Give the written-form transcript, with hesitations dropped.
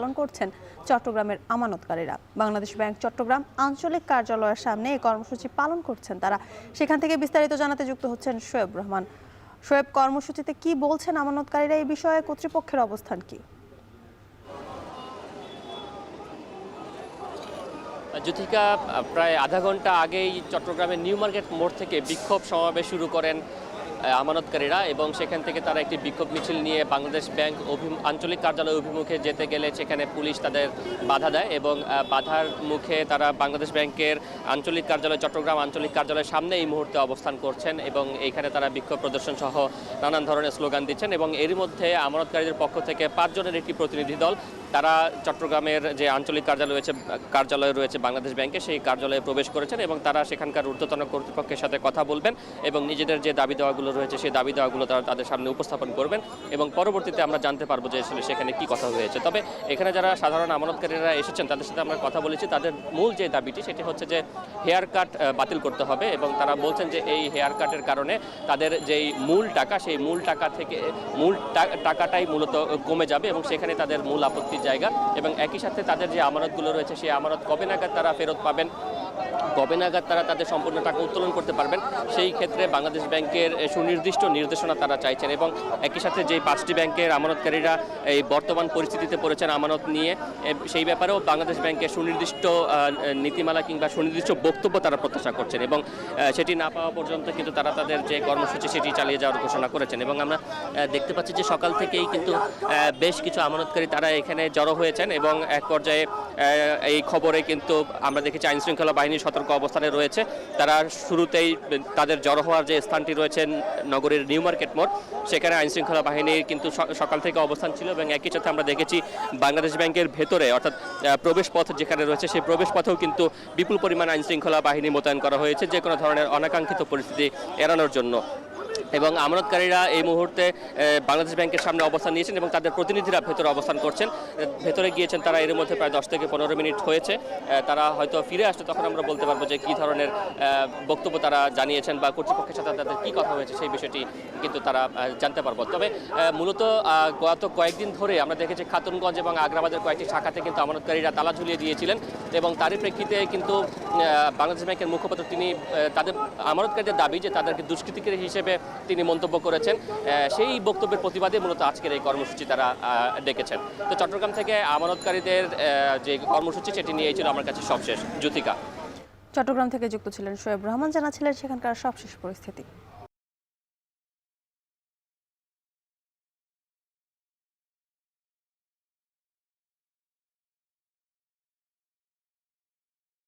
পালন করছেন চট্টগ্রামের আমানতকারীরা। বাংলাদেশ ব্যাংক চট্টগ্রাম আঞ্চলিক কার্যালয়ের সামনে এই কর্মসূচি পালন করছেন তারা। সেখান থেকে বিস্তারিত জানাতে যুক্ত হচ্ছেন শোয়েব রহমান। শোয়েব, কর্মসূচিতে কি বলছেন আমানতকারীরা, এই বিষয়ে কর্তৃপক্ষের অবস্থান কি? জ্যোতিকা, প্রায় আধা ঘন্টা আগেই চট্টগ্রামের নিউ মার্কেট মোড় থেকে বিক্ষোভ সমাবেশ শুরু করেন আমানতকারীরা এবং সেখান থেকে তারা একটি বিক্ষোভ মিছিল নিয়ে বাংলাদেশ ব্যাংক আঞ্চলিক কার্যালয় অভিমুখে যেতে গেলে সেখানে পুলিশ তাদের বাধা দেয় এবং বাধার মুখে তারা বাংলাদেশ ব্যাংকের আঞ্চলিক কার্যালয় চট্টগ্রাম আঞ্চলিক কার্যালয়ের সামনে এই মুহূর্তে অবস্থান করছেন এবং এইখানে তারা বিক্ষোভ প্রদর্শন সহ নানান ধরনের স্লোগান দিচ্ছেন এবং এরই মধ্যে আমানতকারীদের পক্ষ থেকে 5 জনের একটি প্রতিনিধি দল তারা চট্টগ্রামের যে আঞ্চলিক কার্যালয় রয়েছে বাংলাদেশ ব্যাংকে সেই কার্যালয়ে প্রবেশ করেছেন এবং তারা সেখানকার ঊর্ধ্বতন কর্তৃপক্ষের সাথে কথা বলবেন এবং নিজেদের যে দাবি দেওয়াগুলো রয়েছে সেই দাবি দেওয়াগুলো তারা তাদের সামনে উপস্থাপন করবেন এবং পরবর্তীতে আমরা জানতে পারবো যে আসলে সেখানে কি কথা হয়েছে। তবে এখানে যারা সাধারণ আমানতকারীরা এসেছেন তাদের সাথে আমরা কথা বলেছি, তাদের মূল যে দাবিটি সেটি হচ্ছে যে হেয়ার কাট বাতিল করতে হবে এবং তারা বলছেন যে এই হেয়ার কাটের কারণে তাদের যেই মূল টাকা সেই মূল টাকা থেকে টাকাটাই মূলত কমে যাবে এবং সেখানে তাদের মূল আপত্তির জায়গা এবং একই সাথে তাদের যে আমানতগুলো রয়েছে সেই আমানত কবে নাগাদ তারা ফেরত পাবেন, কবে নাগাদ তারা তাদের সম্পূর্ণ টাকা উত্তোলন করতে পারবেন সেই ক্ষেত্রে বাংলাদেশ ব্যাংকের সুনির্দিষ্ট নির্দেশনা তারা চাইছেন এবং একই সাথে যে 5টি ব্যাংকের আমানতকারীরা এই বর্তমান পরিস্থিতিতে পড়েছেন আমানত নিয়ে সেই ব্যাপারেও বাংলাদেশ ব্যাংকের সুনির্দিষ্ট নীতিমালা কিংবা সুনির্দিষ্ট বক্তব্য তারা প্রত্যাশা করছেন এবং সেটি না পাওয়া পর্যন্ত কিন্তু তারা তাদের যে কর্মসূচি সেটি চালিয়ে যাওয়ার ঘোষণা করেছেন এবং আমরা দেখতে পাচ্ছি যে সকাল থেকেই কিন্তু বেশ কিছু আমানতকারী তারা এখানে জড়ো হয়েছেন এবং এক পর্যায়ে এই খবরে কিন্তু আমরা দেখেছি আইনশৃঙ্খলা বাহিনীর সতর্ক অবস্থানে রয়েছে। তারা শুরুতেই তাদের জড়ো হওয়ার যে স্থানটি রয়েছে নগরীর নিউ মার্কেট মোড় সেখানে আইনশৃঙ্খলা বাহিনীর কিন্তু সকাল থেকে অবস্থান ছিল এবং একই সাথে আমরা দেখেছি বাংলাদেশ ব্যাংকের ভেতরে অর্থাৎ প্রবেশ পথ যেখানে রয়েছে সেই প্রবেশ পথেও কিন্তু বিপুল পরিমাণ আইনশৃঙ্খলা বাহিনী মোতায়েন করা হয়েছে যে কোনো ধরনের অনাকাঙ্ক্ষিত পরিস্থিতি এড়ানোর জন্য এবং আমানতকারীরা এই মুহূর্তে বাংলাদেশ ব্যাংকের সামনে অবস্থান নিয়েছেন এবং তাদের প্রতিনিধিরা ভেতরে অবস্থান করছেন। ভেতরে গিয়েছেন তারা এর মধ্যে প্রায় 10 থেকে 15 মিনিট হয়েছে। তারা হয়তো ফিরে আসলে তখন আমরা বলতে পারবো যে কী ধরনের বক্তব্য তারা জানিয়েছেন বা কর্তৃপক্ষের সাথে তাদের কী কথা হয়েছে সেই বিষয়টি কিন্তু তারা জানতে পারবো। তবে মূলত গত কয়েকদিন ধরে আমরা দেখেছি খাতুনগঞ্জ এবং আগ্রাবাদের কয়েকটি শাখাতে কিন্তু আমানতকারীরা তালা ঝুলিয়ে দিয়েছিলেন এবং তারই প্রেক্ষিতে কিন্তু বাংলাদেশ ব্যাংকের মুখপাত্র তিনি তাদের আমানতকারীদের দাবি যে তাদেরকে দুষ্কৃতিকারী হিসেবে তিনি মন্তব্য করেছেন, সেই বক্তব্যের প্রতিবাদে মূলত আজকের এই কর্মসূচি তারা ডেকেছেন। তো চট্টগ্রাম থেকে আমানতকারীদের যে কর্মসূচি সেটি নিয়েই ছিল আমার কাছে সবশেষ। জ্যোতিকা, চট্টগ্রাম থেকে যুক্ত ছিলেন শোয়েব রহমান, জানাচ্ছিলেন সেখানকার সবশেষ পরিস্থিতি।